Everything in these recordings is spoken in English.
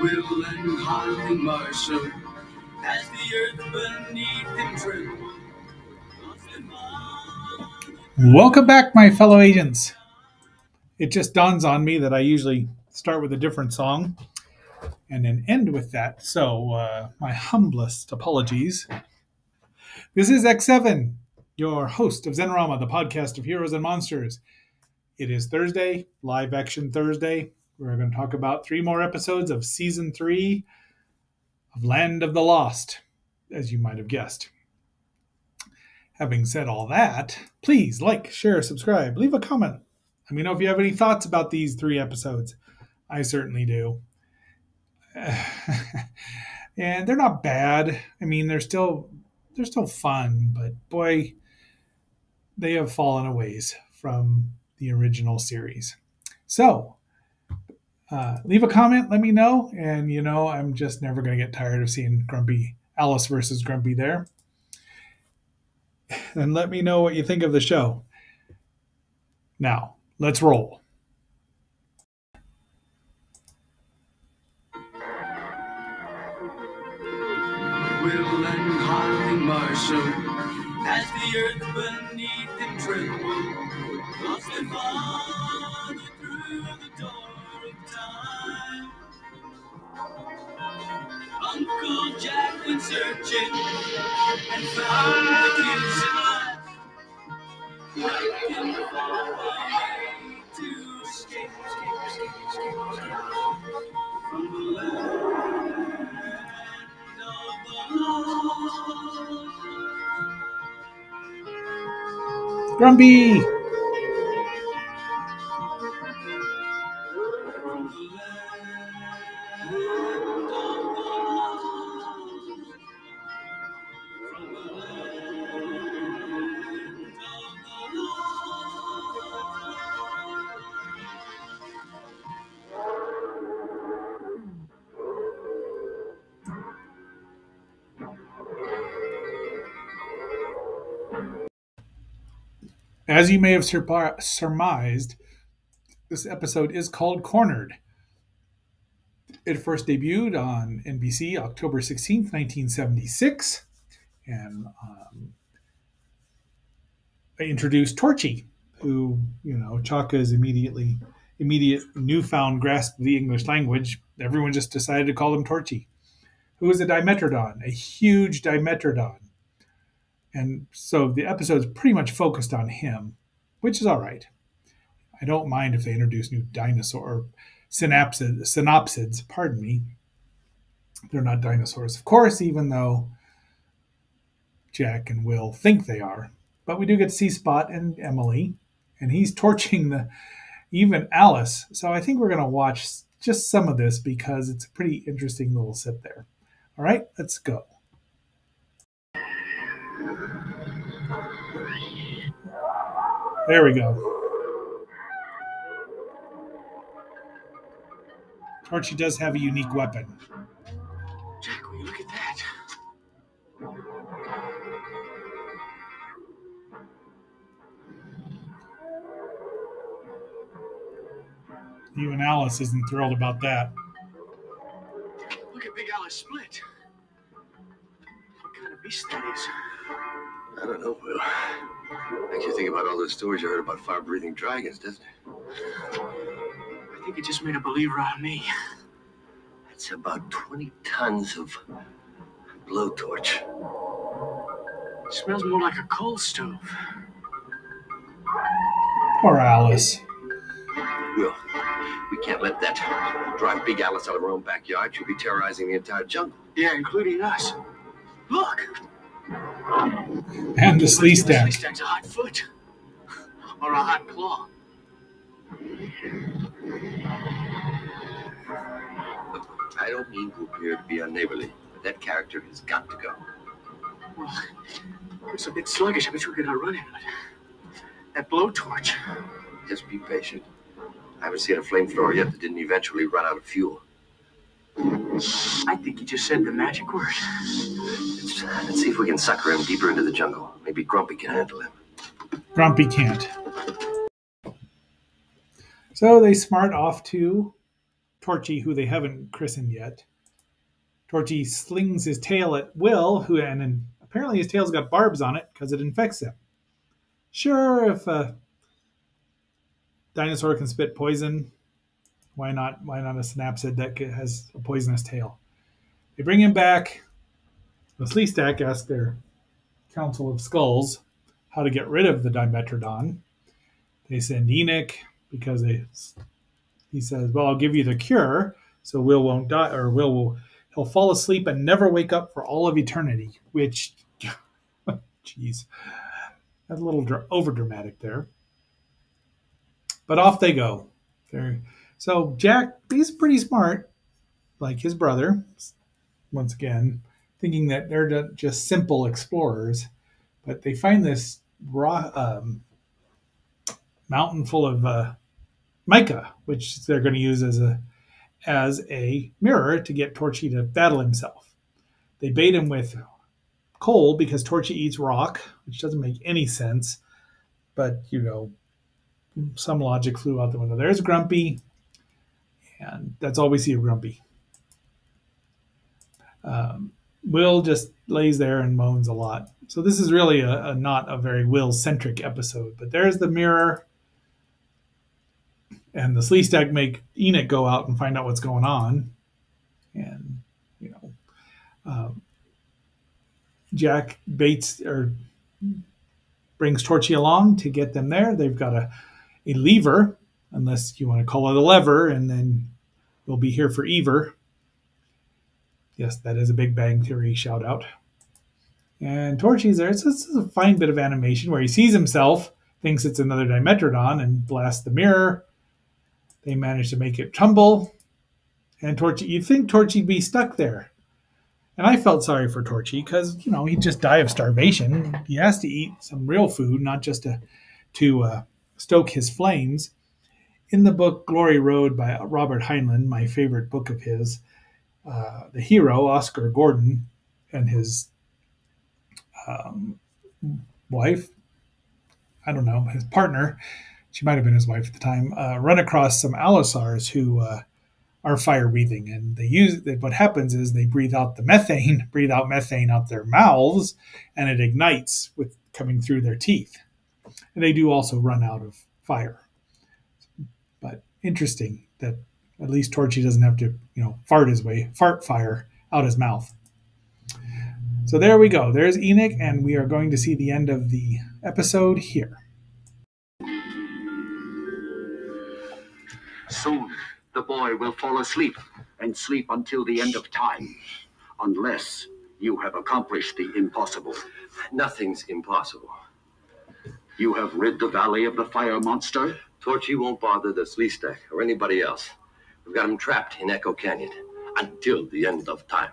will and hardly marshal as the earth beneath him trembles. Welcome back, my fellow agents. It just dawns on me that I usually start with a different song and then end with that. So my humblest apologies. This is X7, your host of Zenrama, the podcast of heroes and monsters. It is Thursday, live action Thursday. We're going to talk about 3 more episodes of season 3 of Land of the Lost, as you might have guessed. Having said all that, please like, share, subscribe, leave a comment. Let me know if you have any thoughts about these 3 episodes. I certainly do. And they're not bad. I mean, they're still fun, but boy, they have fallen a ways from the original series. So, leave a comment, let me know, and I'm just never going to get tired of seeing Grumpy Alice versus Grumpy there. And let me know what you think of the show. Now, let's roll. Will and hardly marshal as the earth beneath him trembles, lost and found through the door of time. Uncle Jack went searching and found the kids alive. Looking for a way to escape from the land of the lost. Grumpy! As you may have surmised, this episode is called Cornered. It first debuted on NBC October 16th, 1976, and they introduced Torchy, who, Chaka's immediate newfound grasp of the English language. Everyone just decided to call him Torchy, who is a Dimetrodon, a huge Dimetrodon. And so the episode's pretty much focused on him, which is all right. I don't mind if they introduce new dinosaur synapsids, pardon me. They're not dinosaurs, of course, even though Jack and Will think they are. But we do get to see Spot and Emily, and he's torching even Alice. So I think we're going to watch just some of this because it's a pretty interesting little sit there. All right, let's go. There we go. Torchy does have a unique weapon. Jack, will you look at that? Even Alice isn't thrilled about that. Look at Big Alice split. What kind of beast that is? I don't know, Will. Makes you think about all those stories you heard about fire-breathing dragons, doesn't it? I think it just made a believer out of me. That's about 20 tons of blowtorch. It smells more like a coal stove. Poor Alice. Will, we can't let that drive Big Alice out of her own backyard. She'll be terrorizing the entire jungle. Yeah, including us. Look! And the Slee Stack. Slee Stack's a hot foot. Or a hot claw. Look, I don't mean to appear to be unneighborly, but that character has got to go. Well, it's a bit sluggish. I bet we could outrun him. That blowtorch. Just be patient. I haven't seen a flamethrower yet that didn't eventually run out of fuel. I think he just said the magic word. Let's see if we can sucker him deeper into the jungle. Maybe Grumpy can handle him. Grumpy can't. So they smart off to Torchy, who they haven't christened yet. Torchy slings his tail at Will, and apparently his tail's got barbs on it because it infects him. Sure, if a dinosaur can spit poison, why not a synapsid that has a poisonous tail? They bring him back. The Sleestak ask their Council of Skulls how to get rid of the Dimetrodon. They send Enoch because he says, well, I'll give you the cure so Will won't die, or he'll fall asleep and never wake up for all of eternity, which, geez, that's a little over dramatic there. But off they go. So Jack, he's pretty smart, like his brother, once again, thinking that they're just simple explorers. But they find this mountain full of mica, which they're going to use as a mirror to get Torchy to battle himself. They bait him with coal because Torchy eats rock, which doesn't make any sense. But, some logic flew out the window. There's Grumpy, and that's all we see of Grumpy. Will just lays there and moans a lot. So this is really not a very Will-centric episode. But there's the mirror, and the Sleestak make Enoch go out and find out what's going on. And, Jack brings Torchy along to get them there. They've got a lever, unless you want to call it a lever, and then we'll be here for Ever. Yes, that is a Big Bang Theory shout out. And Torchy's there. It's a fine bit of animation where he sees himself, thinks it's another Dimetrodon, and blasts the mirror. They manage to make it tumble. And Torchy, you'd think Torchy'd be stuck there. And I felt sorry for Torchy because, he'd just die of starvation. He has to eat some real food, not just to stoke his flames. In the book Glory Road by Robert Heinlein, my favorite book of his, the hero, Oscar Gordon, and his wife, I don't know, his partner, she might have been his wife at the time, run across some allosaurs who are fire breathing. And what happens is they breathe out methane out their mouths, and it ignites with coming through their teeth. And they do also run out of fire. But interesting that at least Torchy doesn't have to, fart fire out his mouth. So there we go. There's Enoch, and we are going to see the end of the episode here. Soon the boy will fall asleep and sleep until the end of time, unless you have accomplished the impossible. Nothing's impossible. You have rid the valley of the fire monster? Torchy won't bother the Sleestak or anybody else. We've got him trapped in Echo Canyon until the end of time.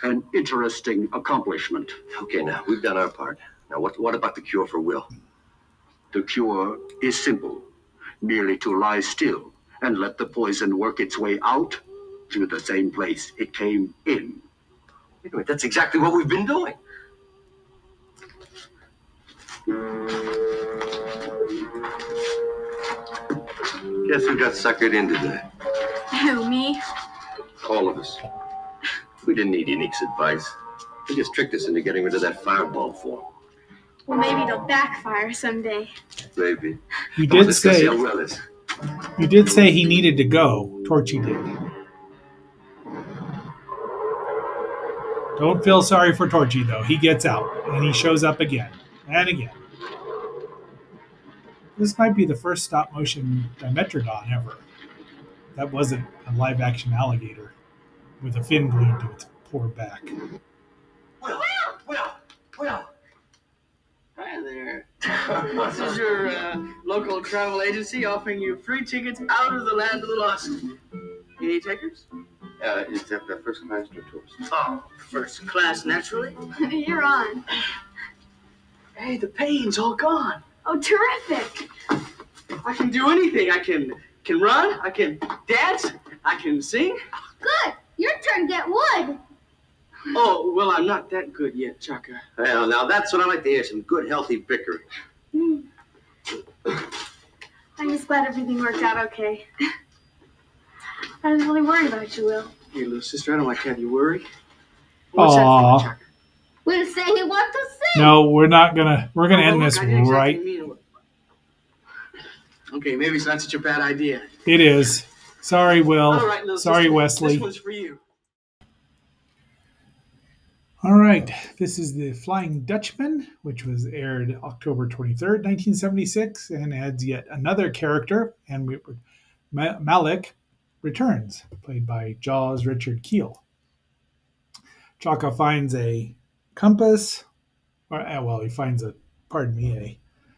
An interesting accomplishment. Okay, now, we've done our part. Now, what about the cure for Will? The cure is simple. Merely to lie still and let the poison work its way out through the same place it came in. Wait a minute, that's exactly what we've been doing. Guess who got suckered in today? Who, me? All of us. We didn't need Enoch's advice. He just tricked us into getting rid of that fireball form. Well, maybe it'll backfire someday. Maybe. You did say he needed to go. Torchy did. Don't feel sorry for Torchy, though. He gets out, and he shows up again and again. This might be the first stop-motion Dimetrodon ever. That wasn't a live-action alligator with a fin glued to its poor back. Will! Hi there. This is your local travel agency offering you free tickets out of the land of the lost. Any takers? It's the first class to tours. Oh, first class, naturally. You're on. Hey, the pain's all gone. Oh, terrific. I can do anything. I can run, I can dance, I can sing. Good. Your turn, get wood. Oh, well, I'm not that good yet, Chaka. Well, now that's what I like to hear, some good, healthy bickering. I'm just glad everything worked out okay. I was really worried about you, Will. Hey, little sister, I don't like to have you worry. What's that for, Aw. Chuck? Will say he wants to sing. No, we're gonna end look, this I didn't right. exactly mean it. Okay, maybe it's not such a bad idea. It is. Sorry, Will. All right, little Sorry, sister, Wesley. This one's for you. All right, this is The Flying Dutchman, which was aired October 23rd, 1976, and adds yet another character, and Malik returns, played by Jaws Richard Keel. Chaka finds a compass, he finds a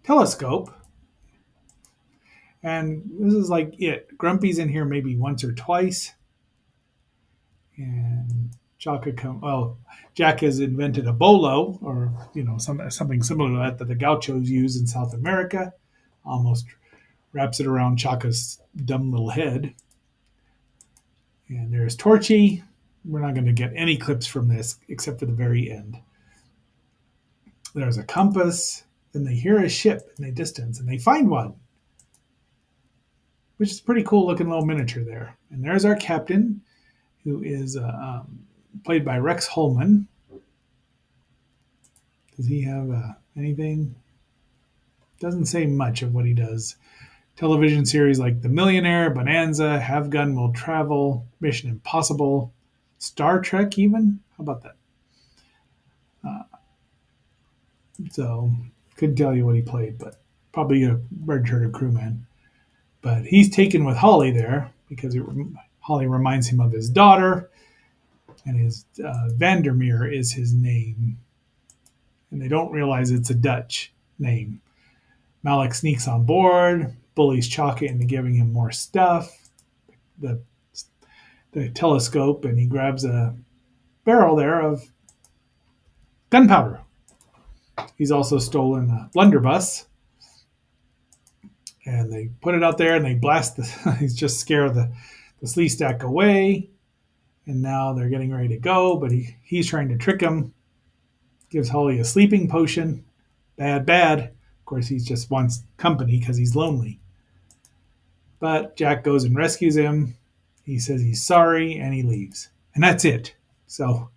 telescope, and this is like it. Grumpy's in here maybe once or twice, and Jack has invented a bolo, or something similar to that the gauchos use in South America. Almost wraps it around Chaka's dumb little head. And there's Torchy. We're not going to get any clips from this except for the very end. There's a compass. Then they hear a ship in the distance, and they find one, which is a pretty cool looking little miniature there. And there's our captain, who is played by Rex Holman. Does he have anything? Doesn't say much of what he does. Television series like The Millionaire, Bonanza, Have Gun Will Travel, Mission Impossible, Star Trek even? How about that? So, couldn't tell you what he played, but probably a red-shirted crewman. But he's taken with Holly there because Holly reminds him of his daughter, and his Vandermeer is his name. And they don't realize it's a Dutch name. Malik sneaks on board, bullies Chaka into giving him more stuff, the telescope, and he grabs a barrel there of gunpowder. He's also stolen a blunderbuss, and they put it out there and they blast he's just scare the slee stack away, and now they're getting ready to go, but he's trying to trick him, gives Holly a sleeping potion. Bad. Of course, he just wants company because he's lonely. But Jack goes and rescues him. He says he's sorry, and he leaves. And that's it. So,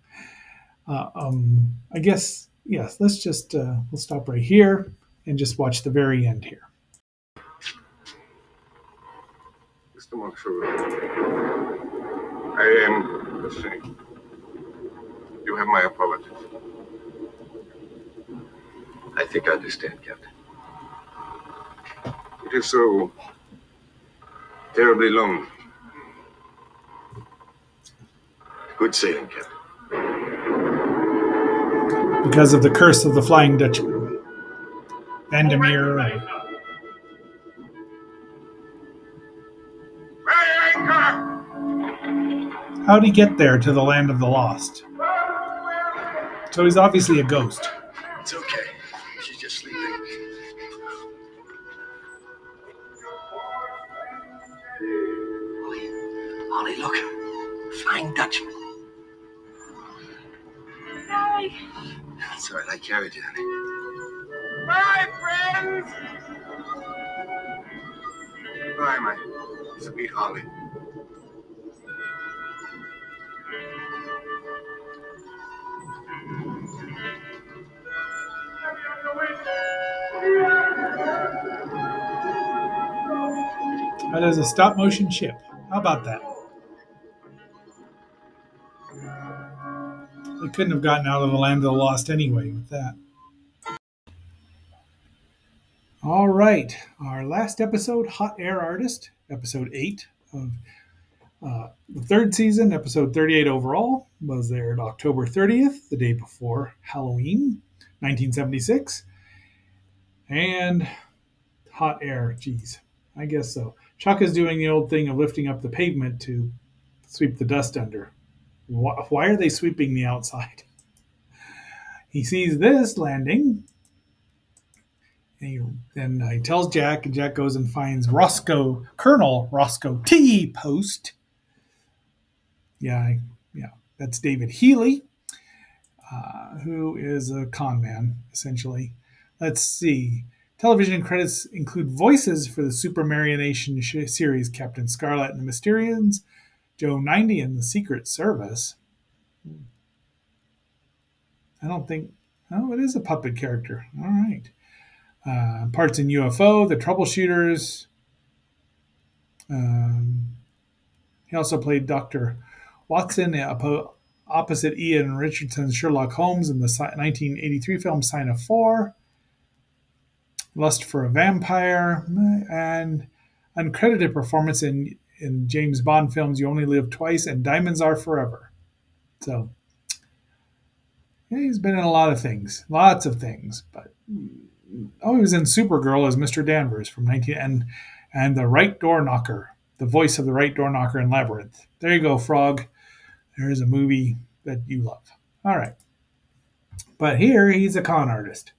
I guess, yes, let's just, we'll stop right here and just watch the very end here. Mr. Marshall, I am listening. You have my apologies. I think I understand, Captain. It is so terribly lonely. Good sailing, Captain. Because of the curse of the Flying Dutchman. Vandermeer. How'd he get there to the land of the lost? So he's obviously a ghost. It's okay. She's just sleeping. Holly, look. Flying Dutchman. Hi. That's all right. I carried you, honey. Bye, friends! Bye, my sweet Holly. That is a stop motion ship. How about that? They couldn't have gotten out of the land of the lost anyway with that. All right. Our last episode, Hot Air Artist, episode 8 of the third season, episode 38 overall, was aired October 30th, the day before Halloween, 1976. And hot air, geez, I guess so. Chuck is doing the old thing of lifting up the pavement to sweep the dust under. Why are they sweeping the outside? He sees this landing, and he tells Jack, and Jack goes and finds Colonel Roscoe T. Post. Yeah, that's David Healy, who is a con man, essentially. Let's see. Television credits include voices for the Super Marionation series Captain Scarlet and the Mysterians, Joe 90 in the Secret Service. I don't think... Oh, it is a puppet character. All right. Parts in UFO, The Troubleshooters. He also played Dr. Watson opposite Ian Richardson's Sherlock Holmes in the 1983 film Sign of Four. Lust for a Vampire, and uncredited performance in James Bond films You Only Live Twice and Diamonds Are Forever. So, yeah, he's been in a lot of things, lots of things. But he was in Supergirl as Mr. Danvers from 19 and The Right Door Knocker, the voice of the Right Door Knocker in Labyrinth. There you go, Frog. There's a movie that you love. All right, but here he's a con artist.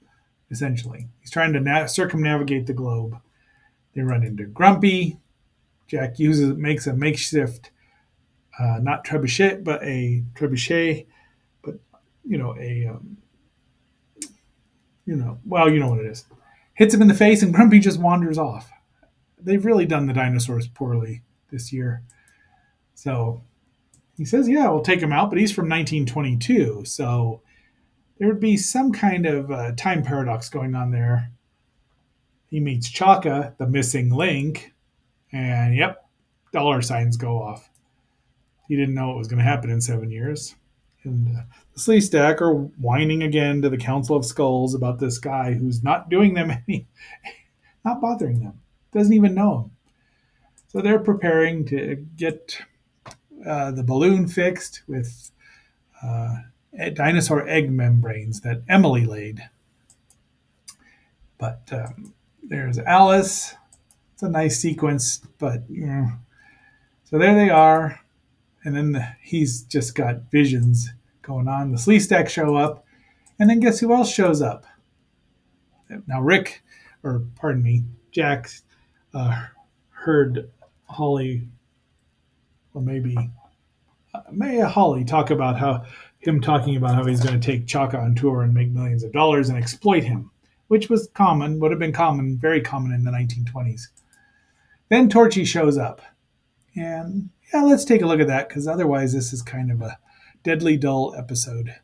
Essentially, he's trying to circumnavigate the globe. They run into Grumpy. Jack makes a makeshift, not trebuchet, but a trebuchet, but well, you know what it is. Hits him in the face, and Grumpy just wanders off. They've really done the dinosaurs poorly this year. So he says, "Yeah, we'll take him out," but he's from 1922, so there would be some kind of time paradox going on there. He meets Chaka, the missing link, and yep, dollar signs go off. He didn't know what was going to happen in 7 years. And the Sleestack are whining again to the Council of Skulls about this guy who's not doing them not bothering them, doesn't even know him. So they're preparing to get the balloon fixed with dinosaur egg membranes that Emily laid. But there's Alice. It's a nice sequence, but so there they are. And then he's just got visions going on. The Sleestack show up, and then guess who else shows up? Now Jack heard Holly, or maybe Holly talking about how he's going to take Chaka on tour and make millions of dollars and exploit him, which was common, would have been common, very common in the 1920s. Then Torchy shows up. And yeah, let's take a look at that, because otherwise this is kind of a deadly dull episode.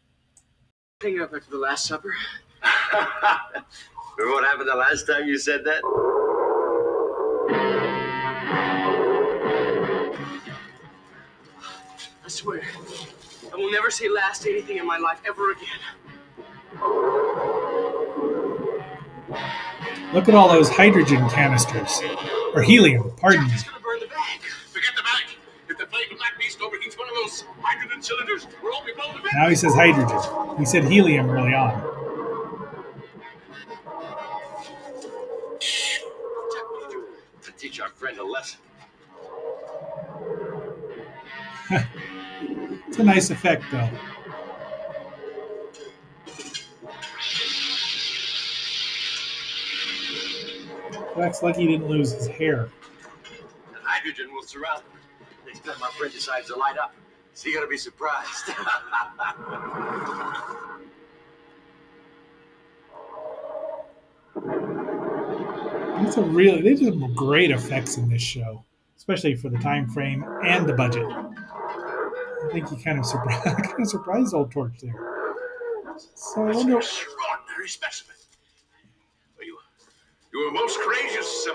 Hang up after the Last Supper. Remember what happened the last time you said that? I swear, I will never say last to anything in my life ever again. Look at all those hydrogen canisters. Or helium, pardon me. Jack is gonna burn the bag. Forget the bag. If the plague black beast overheats one of those hydrogen cylinders, we'll all be blown to bits. Now he says hydrogen. He said helium early on. Jack, what are you doing? To teach our friend a lesson. It's a nice effect, though. Jack's lucky he didn't lose his hair. The hydrogen will surround them. Next time our friend decides to light up, is he gonna be surprised? They did some great effects in this show, especially for the time frame and the budget. I think he kind of surprised old Torch there. So I That's an wonder. extraordinary specimen. You were most courageous,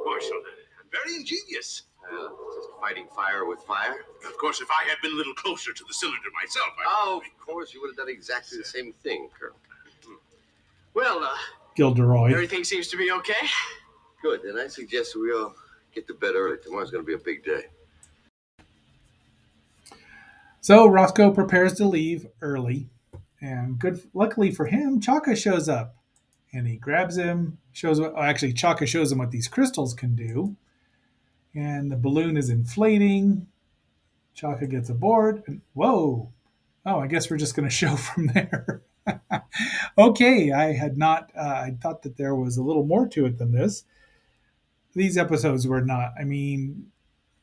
Marshal, and very ingenious. Just fighting fire with fire? Of course, if I had been a little closer to the cylinder myself, Oh, of course, you would have done exactly the same thing, Colonel. Well, Gilderoy. everything seems to be okay. Good, then I suggest we all get to bed early. Tomorrow's going to be a big day. So Roscoe prepares to leave early, and luckily for him, Chaka shows up, and he grabs him. Chaka shows him what these crystals can do, and the balloon is inflating. Chaka gets aboard, and whoa! Oh, I guess we're just going to show from there. Okay, I had not. I thought that there was a little more to it than this. These episodes were not. I mean,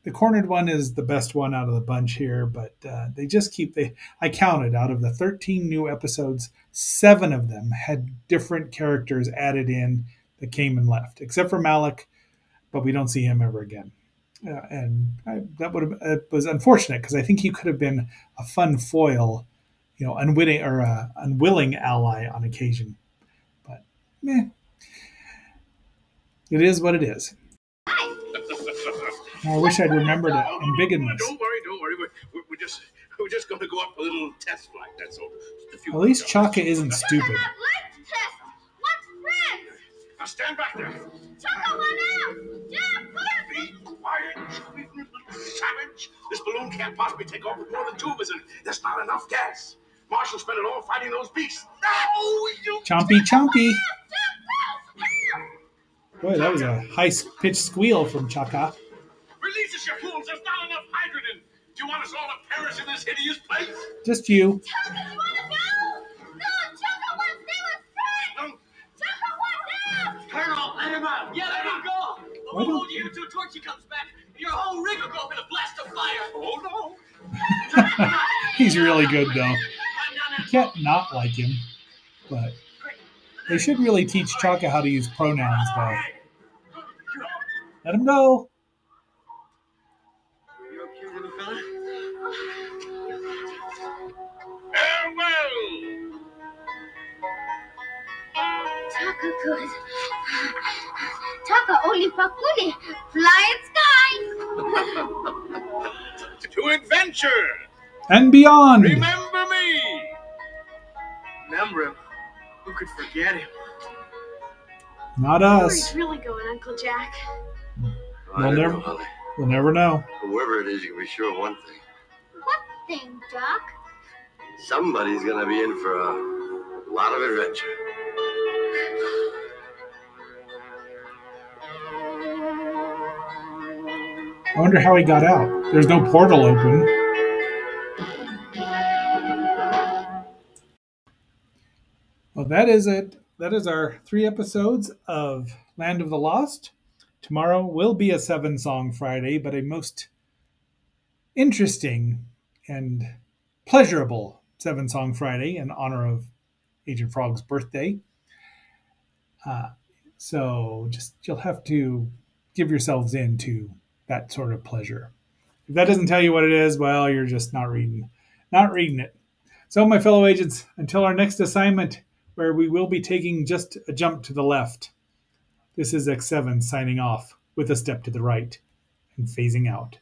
the cornered one is the best one out of the bunch here, but they just keep. I counted out of the 13 new episodes, 7 of them had different characters added in that came and left, except for Malik, but we don't see him ever again. That would have it was unfortunate because I think he could have been a fun foil, unwitting or unwilling ally on occasion. But it is what it is. I wish I'd remembered to embiggen this. Don't worry. We're just going to go up a little test flight. That's all. At least Chaka isn't stupid. Let's test. What's friends? Now stand back there. Chaka, what else? Yeah, Be quiet, you little savage. This balloon can't possibly take off with more than 2 of us, and there's not enough gas. Marshall spent it all fighting those beasts. No, you... Chompy. Boy, that was a high-pitched squeal from Chaka. Release us, you fools. There's not enough hydrogen. Do you want us all to perish in this hideous place? Just you. Chaka, you want to go? No, Chaka wants to stay with friends. Chaka wants out. Colonel, let him out. Yeah, let him go. Why We'll hold you until Torchy comes back. Your whole rig will go up in a blast of fire. Oh, no. He's really good, though. You can't not like him, but they should really teach Chaka how to use pronouns, though. Let him go. You okay, little fella? Farewell. Chaka good. Chaka only pakuni. Fly in sky. To adventure. And beyond. Remember me. Remember him? Who could forget him? Not Where us. he's really going, Uncle Jack? I don't never- know, Holly. We'll never know. Whoever it is, you can be sure of one thing. What thing, Doc? Somebody's going to be in for a lot of adventure. I wonder how he got out. There's no portal open. Well, that is it. That is our 3 episodes of Land of the Lost. Tomorrow will be a 7-song Friday, but a most interesting and pleasurable 7-song Friday in honor of Agent Frog's birthday. So just you'll have to give yourselves into that sort of pleasure. If that doesn't tell you what it is, well, you're just not reading it. So, my fellow agents, until our next assignment, where we will be taking just a jump to the left, this is X7 signing off with a step to the right and phasing out.